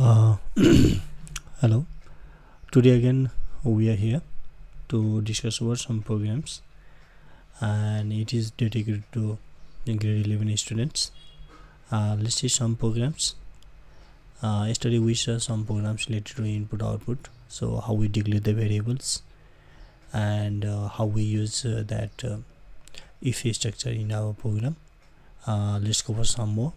Uh, Hello. Today again we are here to discuss about some programs, and it is dedicated to the grade 11 students. Let's see some programs. Yesterday we saw some programs related to input output, so how we declare the variables and how we use that if structure in our program. Let's cover some more.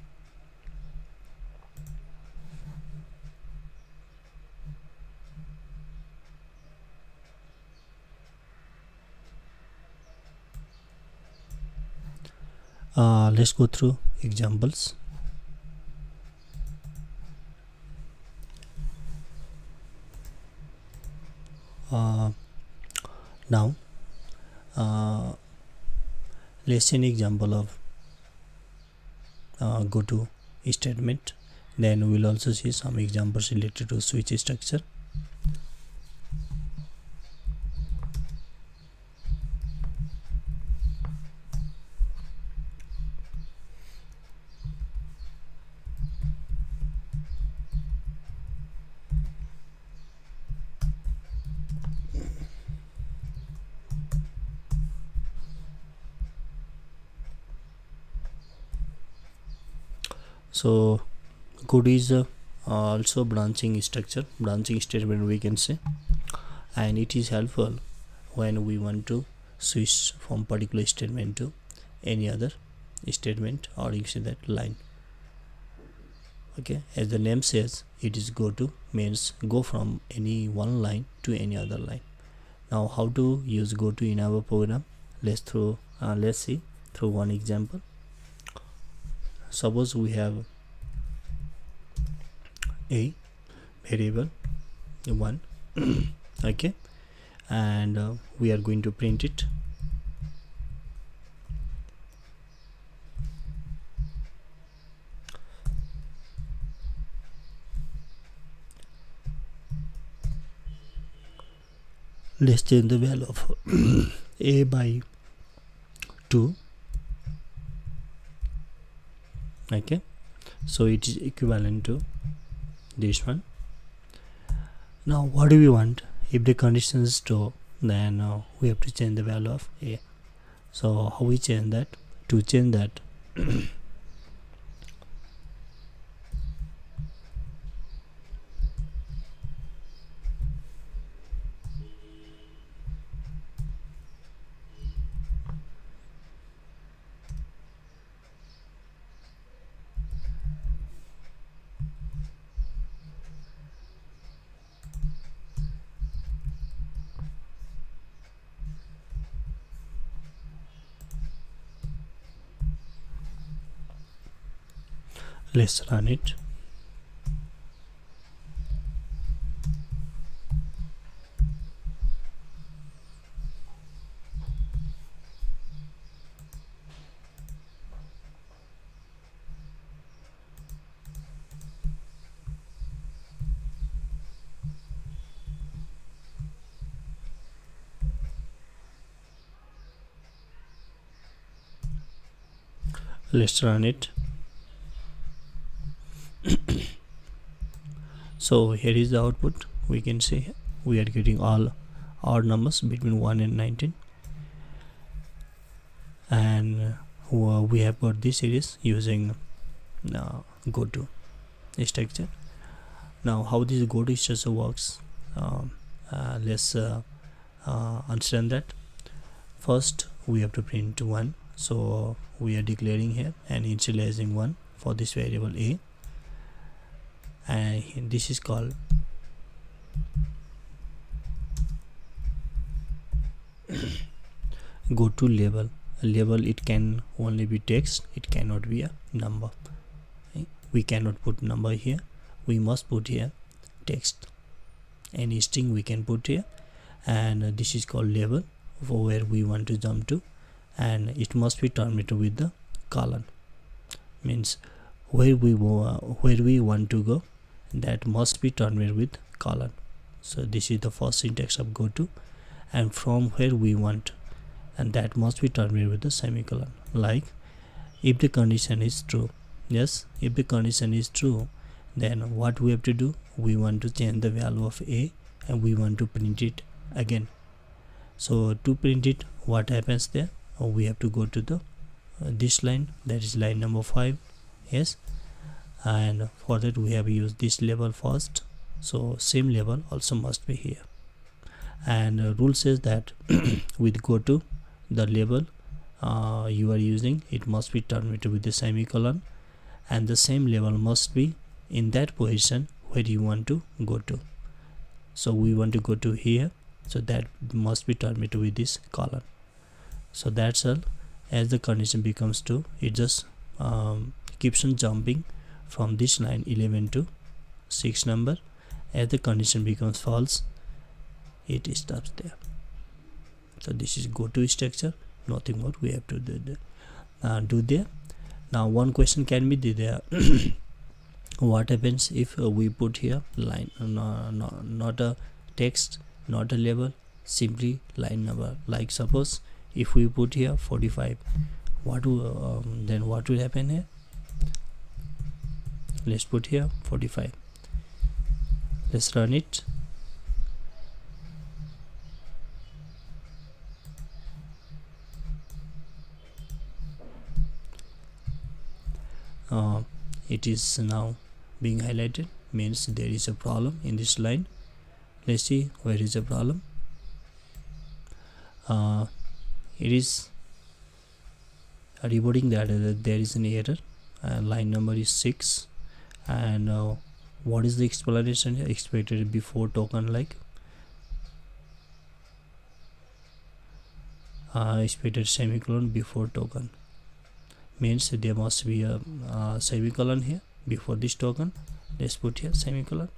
Let's go through examples. Now let's see an example of go to statement. Then we'll also see some examples related to switch structure. So code is also branching structure, branching statement we can say, and it is helpful when we want to switch from particular statement to any other statement, or you say that line. Okay, as the name says, it is go to means go from any one line to any other line. Now how to use go to in our program? Let's see through one example. Suppose we have a variable 1 okay, and we are going to print it. Let's change the value of a by 2. Okay, so it is equivalent to this one. Now what do we want? If the condition is true, then we have to change the value of a. So how we change that? To change that let's run it. Let's run it. So here is the output. We can see we are getting all odd numbers between 1 and 19, and we have got this series using go to structure. Now how this go to structure works, let's understand that. First we have to print 1, so we are declaring here and initializing 1 for this variable a, and this is called go to label. Label, it can only be text, it cannot be a number. We cannot put number here, we must put here text. Any string we can put here, and this is called label for where we want to jump to, and it must be terminated with the colon, means where we want to go, that must be terminated with colon. So this is the first syntax of go to, and from where we want, and that must be terminated with the semicolon. Like if the condition is true, yes, if the condition is true, Then what we have to do, we want to change the value of a and we want to print it again. So to print it, what happens there, we have to go to the this line, that is line number 5. Yes, and for that we have used this label first, so same label also must be here. And rule says that with go to the label you are using, it must be terminated with the semicolon, and the same label must be in that position where you want to go to. So we want to go to here, so that must be terminated with this colon. So that's all. As the condition becomes true, it just keeps on jumping from this line 11 to 6 number. As the condition becomes false, it stops there. So this is go to structure, nothing more we have to do there. Now one question can be there. What happens if we put here line, not a text, not a label, simply line number? Like suppose if we put here 45, then what will happen here? Let's put here 45. Let's run it. It is now being highlighted, means there is a problem in this line. Let's see where is the problem. It is reporting that there is an error, line number is 6, and what is the explanation here? Expected before token, like expected semicolon before token, means there must be a semicolon here before this token. Let's put here semicolon.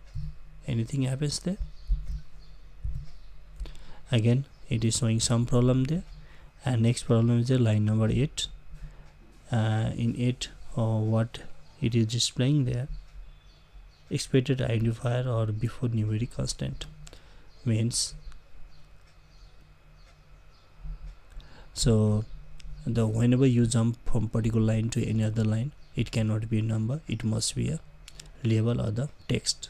Anything happens there? Again it is showing some problem there. And next problem is the line number 8. In 8, what it is displaying there, expected identifier or before numeric constant, means so the whenever you jump from particular line to any other line, it cannot be a number, it must be a label or the text.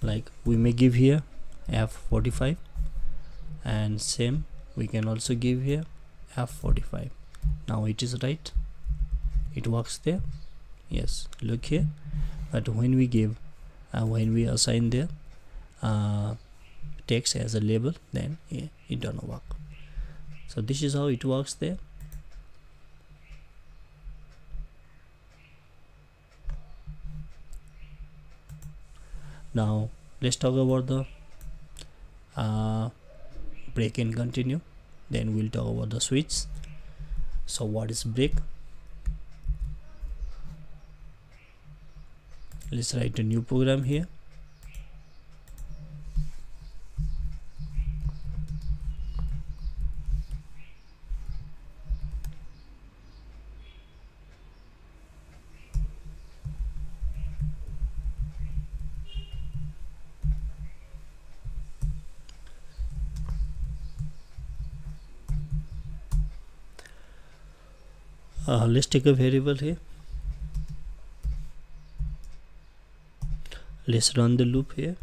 Like we may give here F45, and same we can also give here F45. Now it is right, it works there. Yes, look here. But when we give when we assign there text as a label, then it don't work. So this is how it works there. Now let's talk about the break and continue, then we'll talk about the switch. So what is break? Let's write a new program here. Let's take a variable here. Let's run the loop here.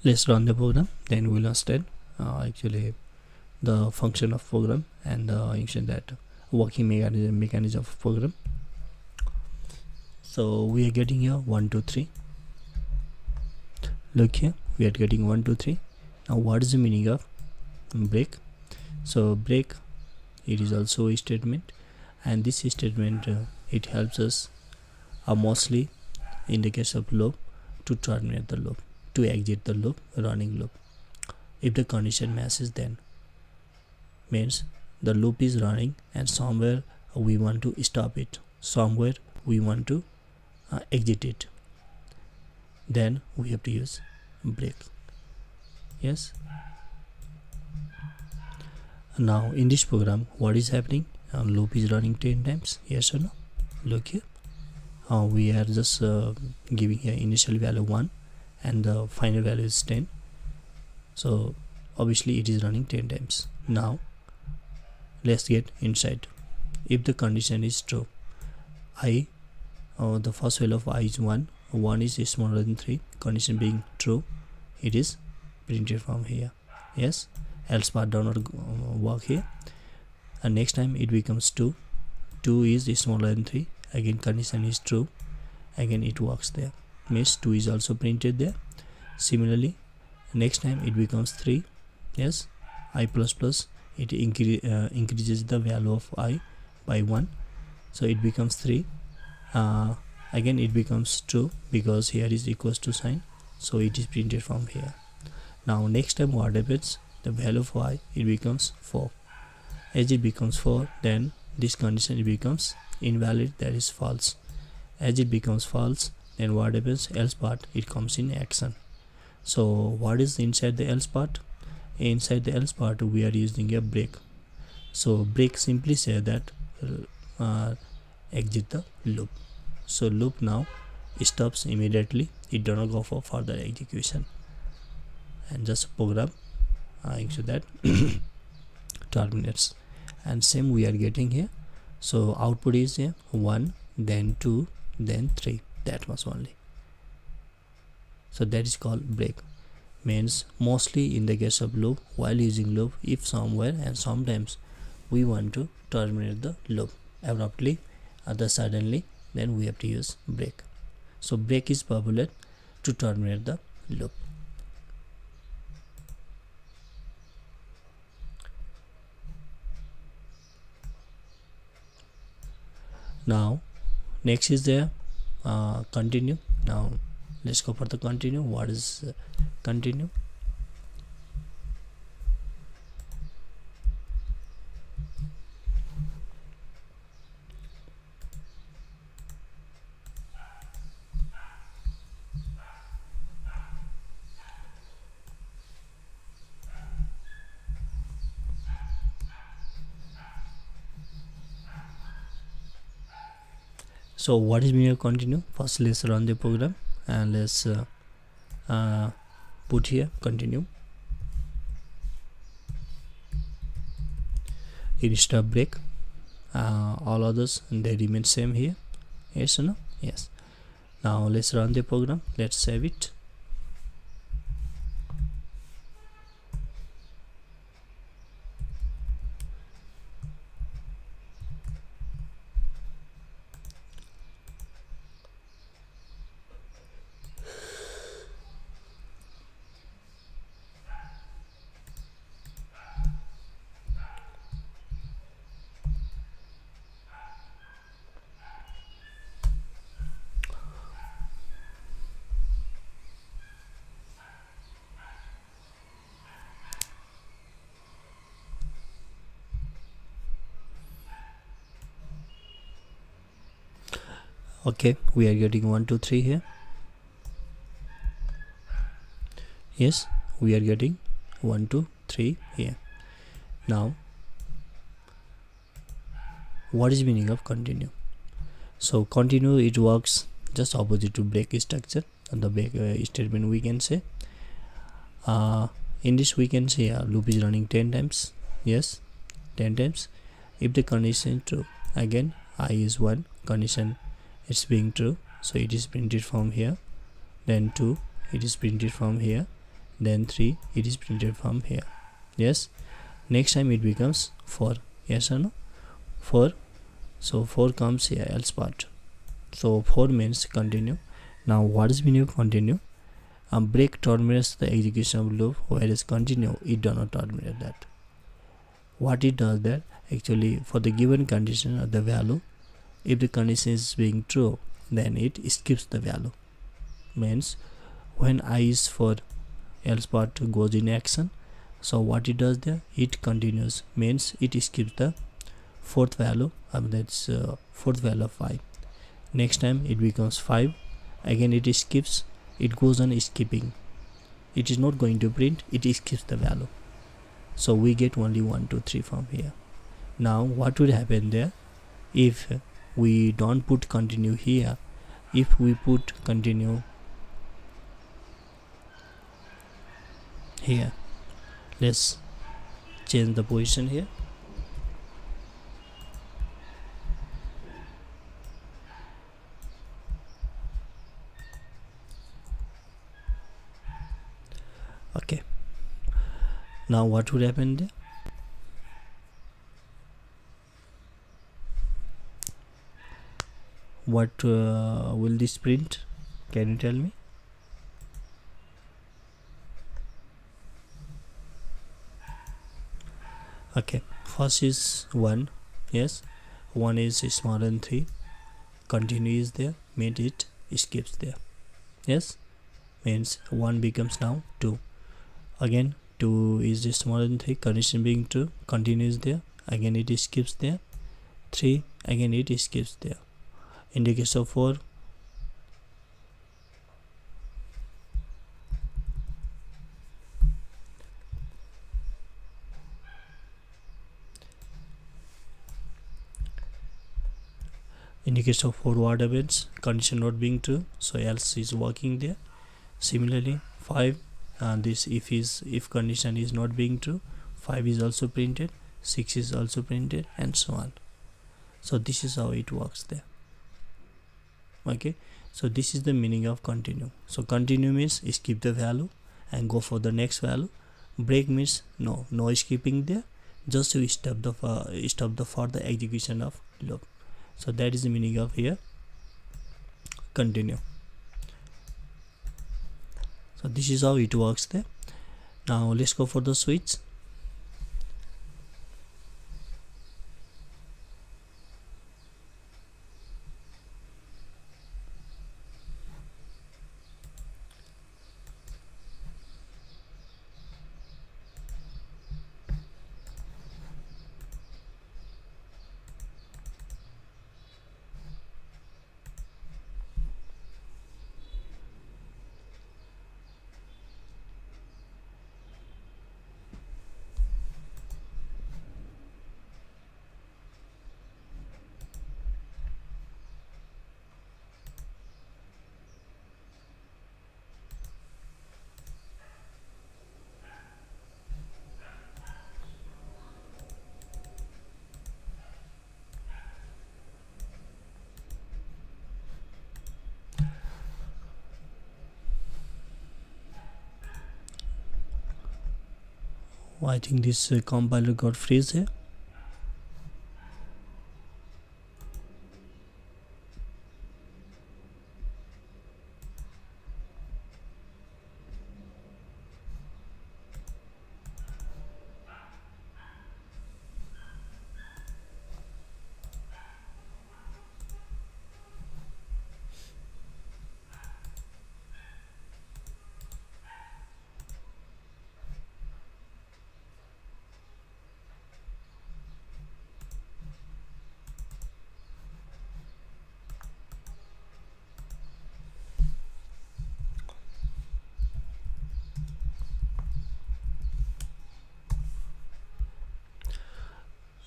Let's run the program, then we'll understand actually the function of program and that working mechanism of program. So we are getting here 1 2 3. Look here, we are getting 1 2 3. Now what is the meaning of break? So break, it is also a statement, and this statement it helps us mostly in the case of loop to terminate the loop, to exit the loop, running loop. If the condition matches, then means the loop is running and somewhere we want to stop it, somewhere we want to exit it, then we have to use break. Yes. Now in this program, what is happening? Loop is running 10 times. Yes or no? Look here. We are just giving here initial value 1 and the final value is 10. So obviously it is running 10 times. Now let's get inside. If the condition is true, I the first value of I is 1 is smaller than 3, condition being true, it is printed from here. Yes, else part does not work here. And next time it becomes 2 is smaller than 3, again condition is true, again it works there, means 2 is also printed there. Similarly next time it becomes 3, yes, I plus plus, it increases the value of I by 1, so it becomes 3. Again it becomes true because here is equals to sign, so it is printed from here. Now next time what happens, the value of I, it becomes 4. As it becomes 4, then this condition it becomes invalid, that is false. As it becomes false, then what happens, else part, it comes in action. So what is inside the else part? Inside the else part we are using a break. So break simply say that exit the loop. So loop now stops immediately, it does not go for further execution, and just program so that terminates. And same we are getting here. So output is here 1, then 2, then 3, that was only. So that is called break. Means mostly in the case of loop, while using loop, if somewhere and sometimes we want to terminate the loop abruptly, other suddenly, then we have to use break. So break is popular to terminate the loop. Now next is the continue. Now let's go for the continue. What is continue? So what is mean of continue? First let's run the program and let's put here continue. Instead of break, all others they remain same here. Yes or no? Yes. Now let's run the program. Let's save it. Okay, we are getting 1 2 3 here. Yes, we are getting 1 2 3 here. Now what is meaning of continue? So continue, it works just opposite to break structure, and the break statement we can say in this we can say loop is running 10 times. Yes, 10 times. If the condition is true, again I is 1, condition it's being true, so it is printed from here, then 2, it is printed from here, then 3, it is printed from here. Yes. Next time it becomes 4. Yes or no? 4. So 4 comes here, else part. So 4 means continue. Now what is meaning of continue? Break terminates the execution of loop, whereas continue, it does not terminate that. What it does that, actually for the given condition of the value, if the condition is being true, then it skips the value. Means when I is for else part goes in action, so what it does there, it continues, means it skips the fourth value, that's fourth value of 5. Next time it becomes 5, again it skips, it goes on skipping, it is not going to print, it skips the value. So we get only 1 2 3 from here. Now what would happen there if we don't put continue here? If we put continue here, let's change the position here. Okay, now what would happen there? What will this print? Can you tell me? Okay, first is 1. Yes, 1 is smaller than 3. Continue is there, means it skips there. Yes, means 1 becomes now 2. Again 2 is smaller than 3, condition being true, continue is there, again it skips there. 3, again it skips there. In the case of 4, what happens? Condition not being true, so else is working there. Similarly 5, this if condition is not being true, 5 is also printed, 6 is also printed, and so on. So this is how it works there. Okay, so this is the meaning of continue. So continue means skip the value and go for the next value. Break means no skipping there, just to stop the further execution of loop. So that is the meaning of here continue. So this is how it works there. Now let's go for the switch. I think this compiler got freeze here.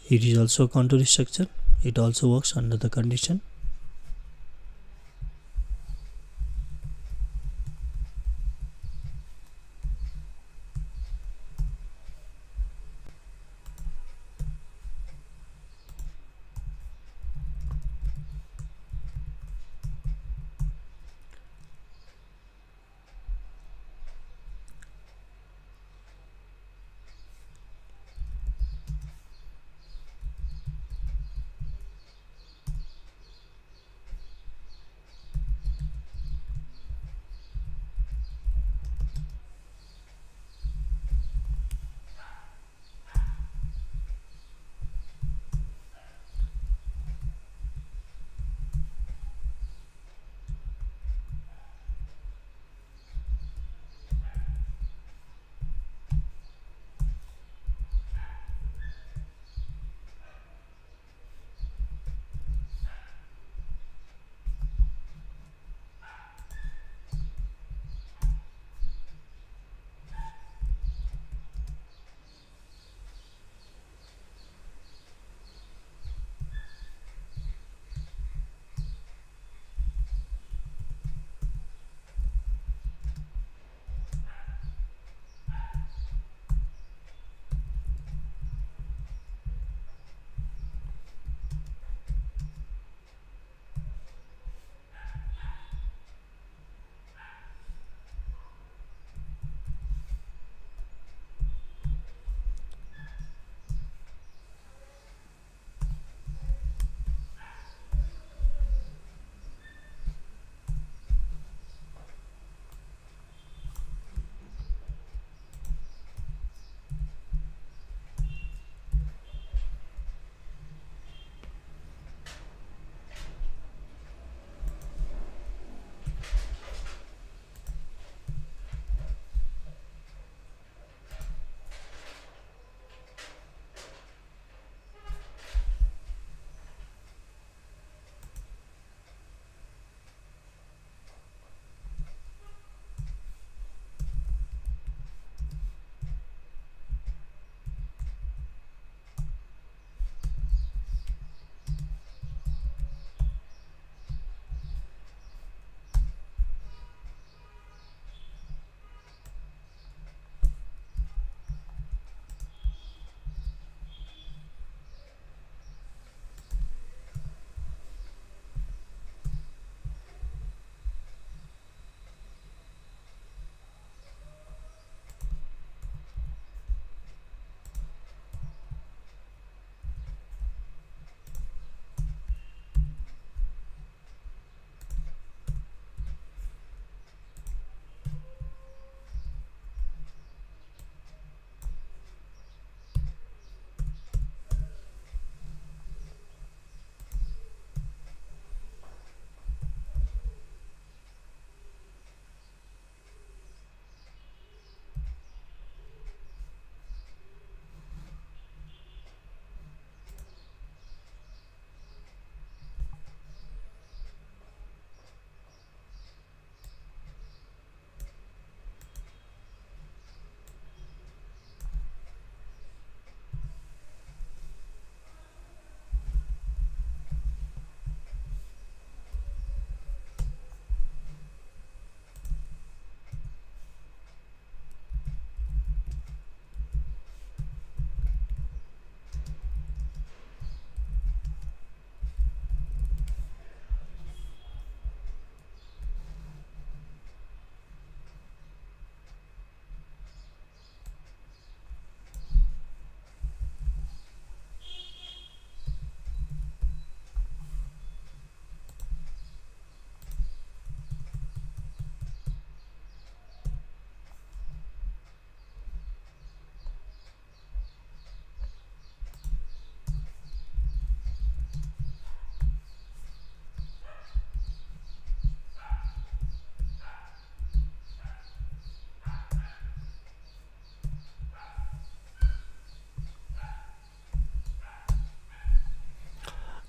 It is also a contour structure. It also works under the condition.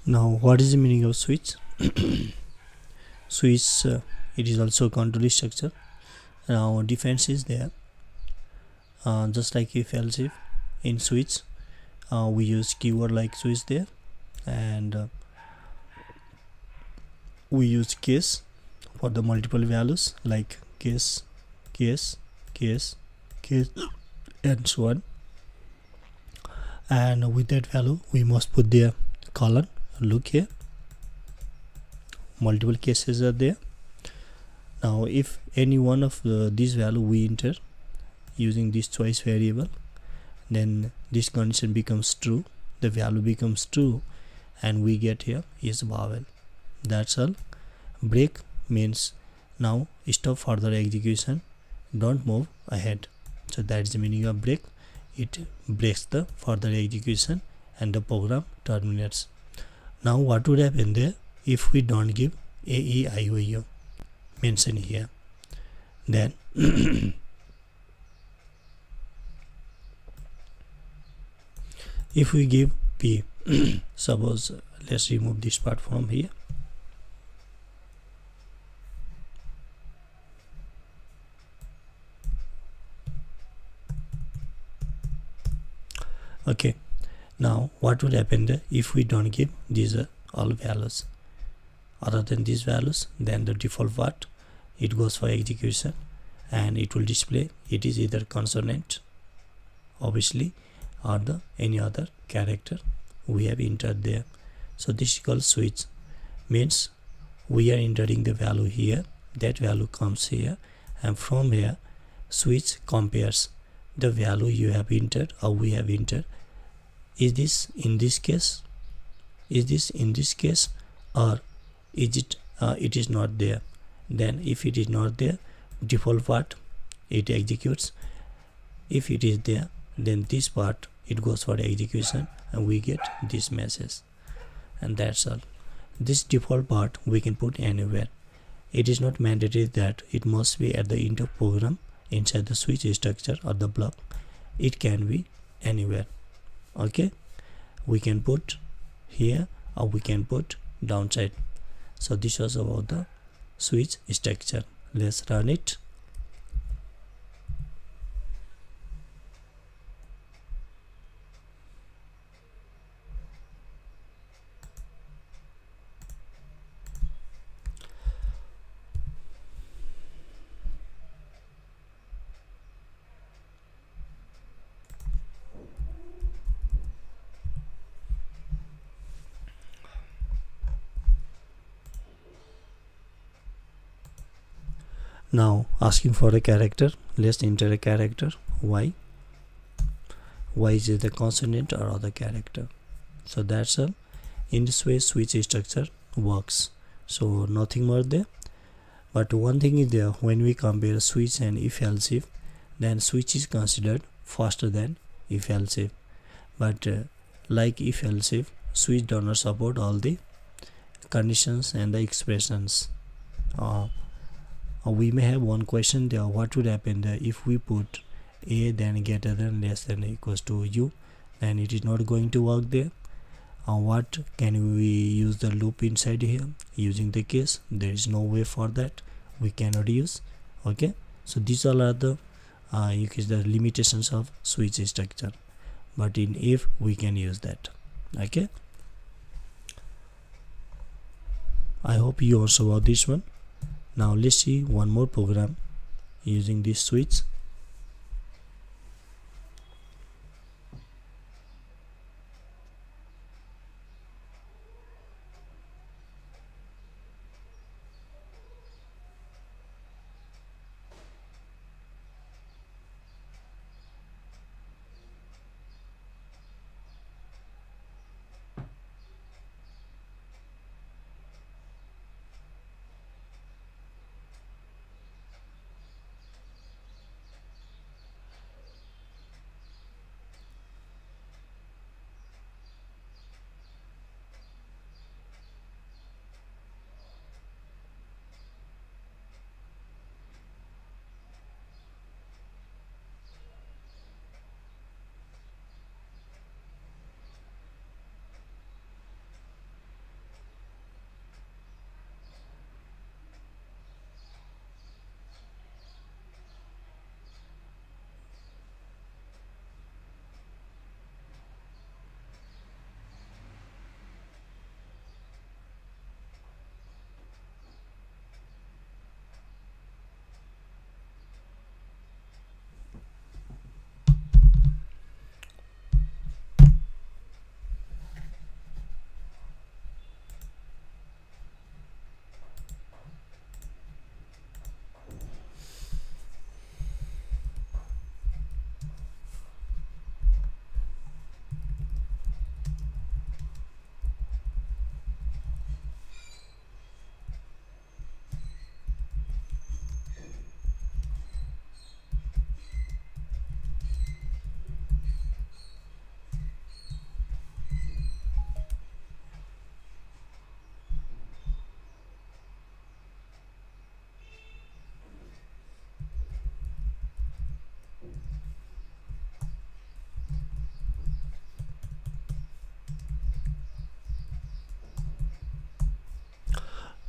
Now what is the meaning of switch? Switch, it is also a control structure. Now defense is there, just like if else if. In switch we use keyword like switch there, and we use case for the multiple values like case, case, case, case, and so on. And with that value we must put the colon. Look here, multiple cases are there. Now if any one of these value we enter using this choice variable, then this condition becomes true, the value becomes true, and we get here is vowel. That's all. Break means now stop further execution, don't move ahead. So that's the meaning of break. It breaks the further execution and the program terminates. Now what would happen there if we don't give a, e, I, o, u mentioned here? Then if we give p, suppose let's remove this part from here. Okay, now what would happen there if we don't give these all values other than these values? Then the default part, it goes for execution and it will display it is either consonant obviously or the any other character we have entered there. So this is called switch, means we are entering the value here, that value comes here, and from here switch compares the value you have entered or we have entered. Is this in this case, is this in this case, or is it it is not there? Then if it is not there, default part it executes. If it is there, then this part it goes for execution and we get this message, and that's all. This default part we can put anywhere. It is not mandatory that it must be at the end of program inside the switch structure or the block. It can be anywhere. Okay, we can put here or we can put downside. So this was about the switch structure. Let's run it. Now asking for a character, let's enter a character y. Y is the consonant or other character. So that's all. In this way switch structure works. So nothing more there, but one thing is there, when we compare switch and if else if, then switch is considered faster than if else if, but like if else if, switch does not support all the conditions and the expressions. We may have one question there, what would happen there if we put a then greater than less than equals to u? Then it is not going to work there. What can we use the loop inside here using the case? There is no way for that, we cannot use. Okay, so these all are the the limitations of switch structure, but in if we can use that. Okay, I hope you also saw this one. Now let's see one more program using this switch.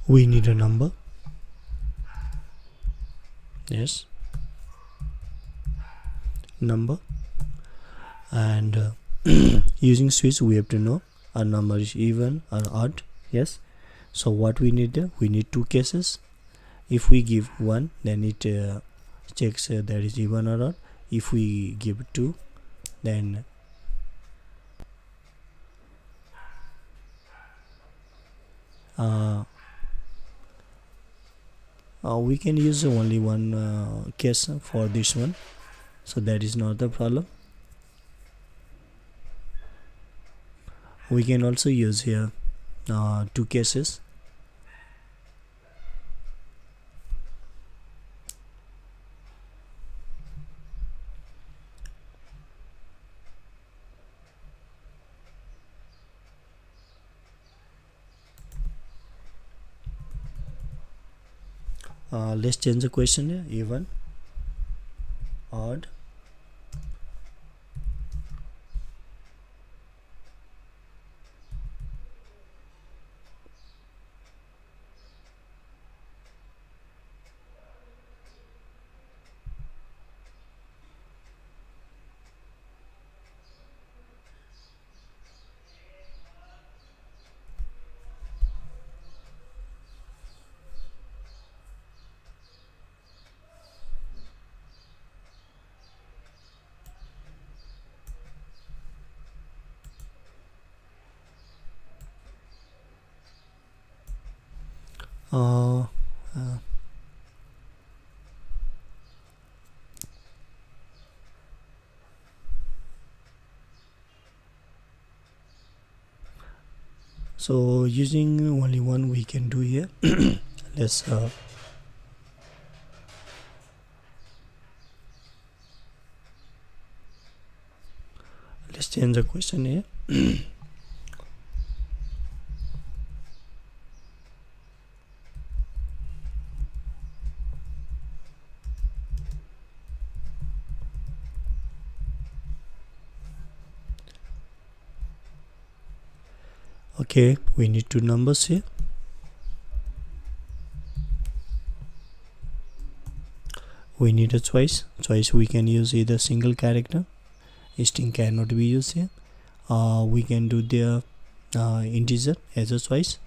we need a number. Yes, number. And using switch we have to know a number is even or odd. Yes, so what we need there, we need two cases. If we give 1, then it checks that is even or odd. If we give 2, then we can use only one case for this one, so that is not the problem. We can also use here two cases. Let's change the question here, even, odd, so using only one we can do here. let's let's change the question here. Okay, we need two numbers here. We need a choice. We can use either single character, string cannot be used here. We can do the integer as a choice.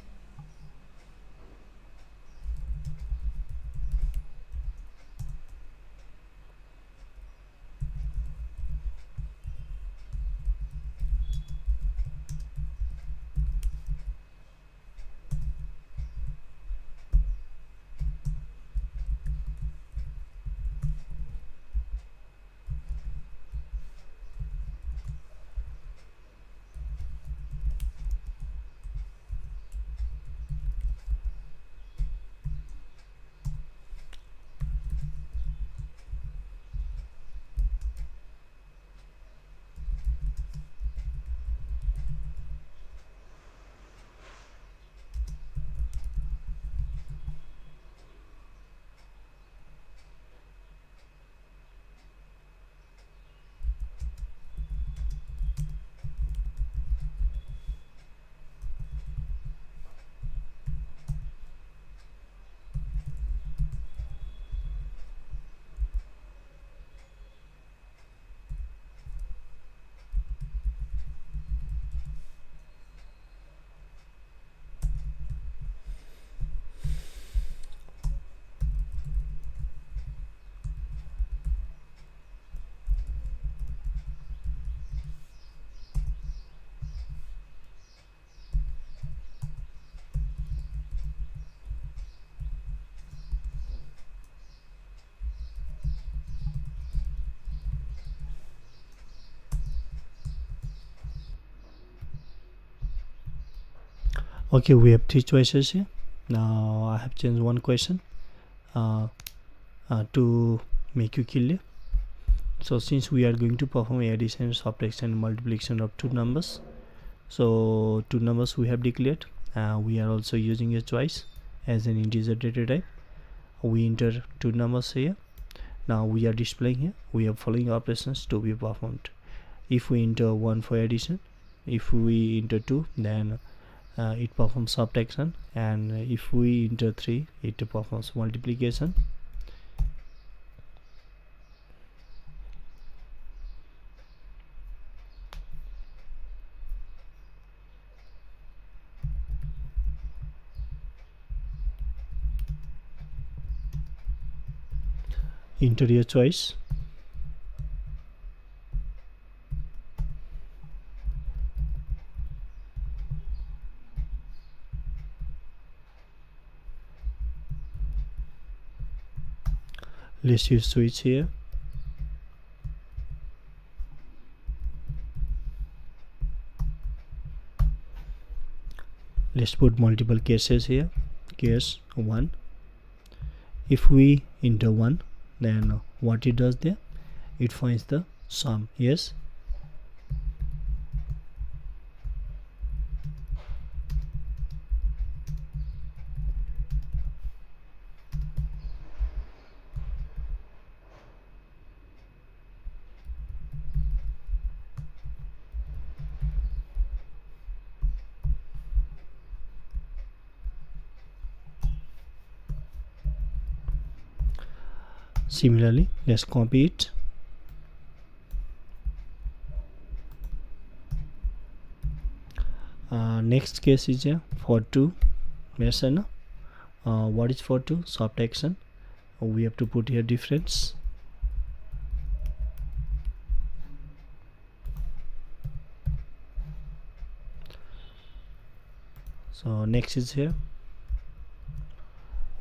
Okay, we have three choices here. Now I have changed one question to make you clear. So since we are going to perform addition, subtraction, multiplication of two numbers, so two numbers we have declared. We are also using a choice as an integer data type. We enter two numbers here. Now we are displaying here, we are following operations to be performed. If we enter 1 for addition, if we enter 2, then it performs subtraction, and if we enter 3, it performs multiplication. Enter your choice. Let's use switch here. Let's put multiple cases here. Case 1. If we enter 1, then what it does there, it finds the sum. Yes, similarly let's copy it. Next case is for 2. What is for 2? Subtraction. We have to put here difference. So next is here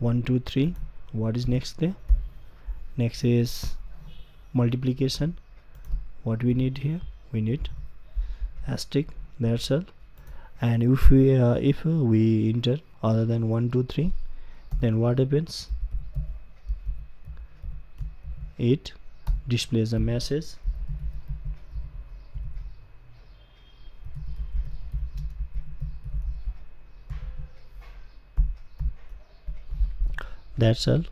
1 2 3. What is next there? Next is multiplication. What we need here? We need asterisk. That's all. And if we enter other than 1 2 3, then what happens? It displays a message. That's all.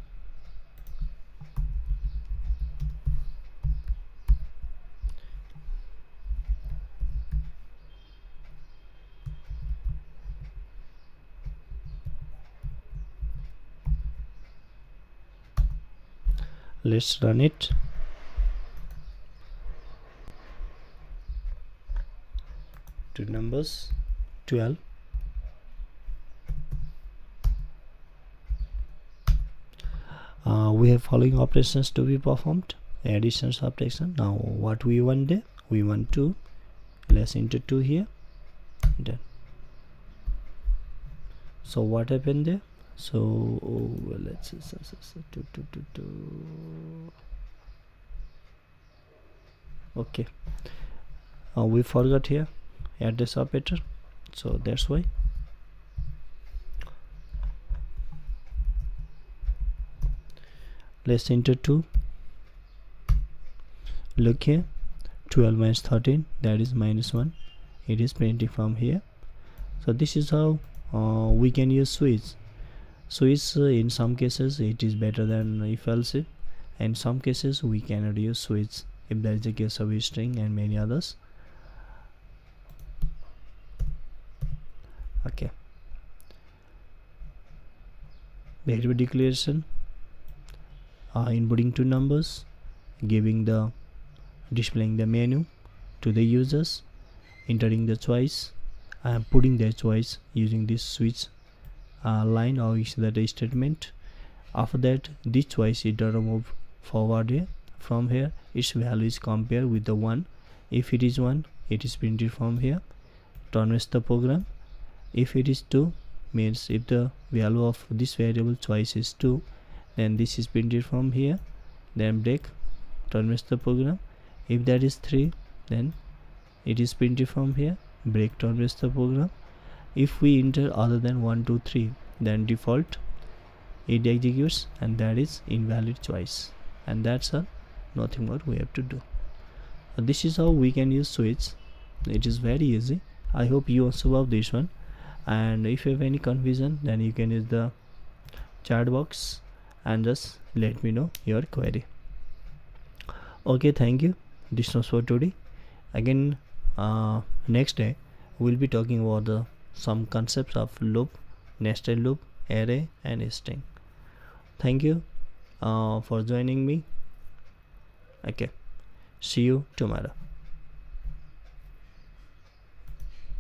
Let's run it. Two numbers 12. We have following operations to be performed: addition, subtraction. Now what we want there? We want 2. Let's enter 2 here. Done. So what happened there? So let's 2. Okay, we forgot here address operator, so that's why. Let's enter 2. Look here, 12 minus 13, that is -1. It is printing from here. So this is how we can use switch. Switch in some cases it is better than if else. In some cases we cannot use switch, if there is a case of string and many others. Okay, variable declaration, inputting 2 numbers, displaying the menu to the users, entering the choice, and putting their choice using this switch line or is that a statement. After that, this choice is move forward here. From here, its value is compared with the 1. If it is 1, it is printed from here. Terminates the program. If it is 2, means if the value of this variable choice is 2, then this is printed from here. Then break, terminates the program. If that is 3, then it is printed from here. Break, terminates the program. If we enter other than 1 2 3, then default it executes, and that is invalid choice. And that's all, nothing more we have to do. This is how we can use switch. It is very easy. I hope you also love this one, and if you have any confusion, then you can use the chat box and just let me know your query. Okay, thank you. This was for today. Again, next day we'll be talking about the some concepts of loop, nested loop, array and string. Thank you for joining me. Okay, see you tomorrow.